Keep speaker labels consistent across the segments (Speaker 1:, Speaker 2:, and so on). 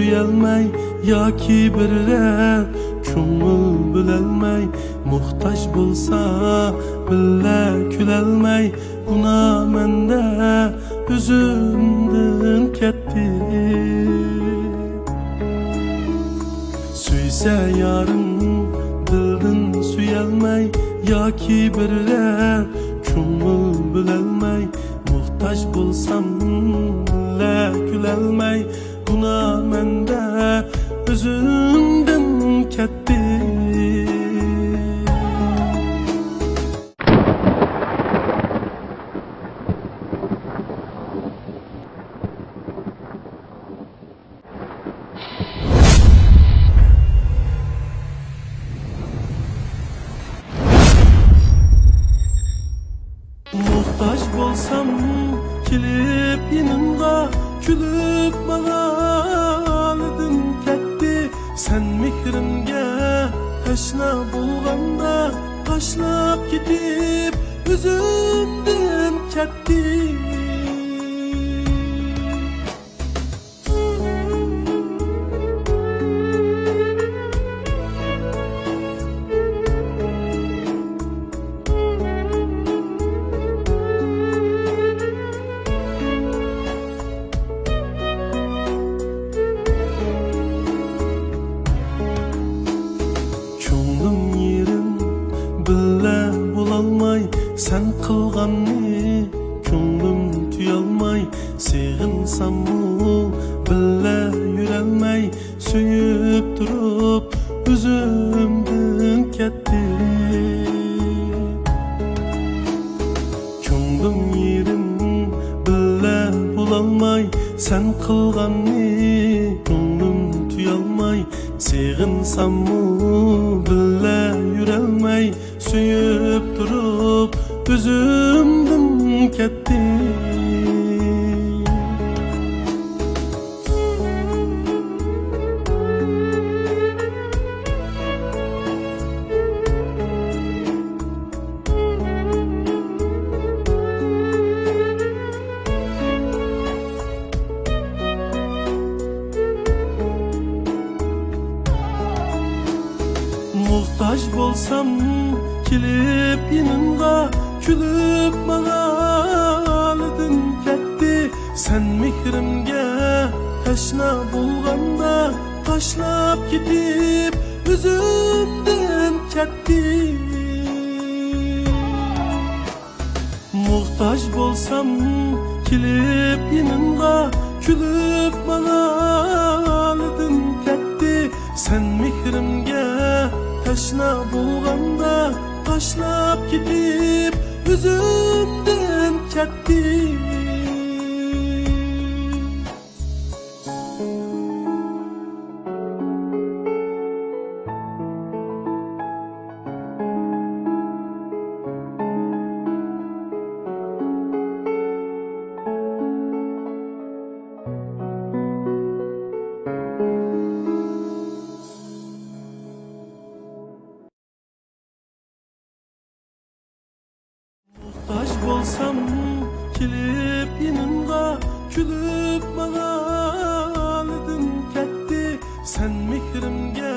Speaker 1: tuyalmay yoki birrar ko'ngil bilolmay muhtoj bo'lsa billa kulolmay buna menda o'zimdan ketdi. Suysa yarim dildan suyalmay yoki birrar ko'ngil bilolmay muhtoj bo'lsam billa kulolmay buna menda o'zimdan ketdi. Muhtoj bo'lsam kelib yanimga kulib manadan ketdi. Sen mehrimga tashna bo'lganda tashlab ketib o'zimdan ketdi. Billa bo'lolmay sen qilganni ko'nglim tuyolmay sig'insammu billa yurolmay suyib turib o'zimdan ketdi. Ko'nglim yerim billa bo'lolmay sen qilganni ko'nglim tuyolmay sig'insammu billa yurolmay suyib turib o'zimdan ketdi. Muhtoj bo'lsam kelib yanimga kulib manadan ketdi. Sen mehrimga tashna bo'lganda tashlab ketib o'zimdan ketdi. Muhtoj bo'lsam kelib yanimga kulib manadan ketdi. Sen mehrimga tashna bo'lganda tashlab ketib o'zimdan ketdi. Muhtoj bo'lsam kelib yanimga kulib manadan ketdi. Sen mehrimga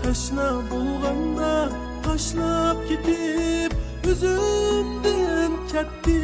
Speaker 1: tashna bo'lganda tashlab ketib o'zimdan ketdi.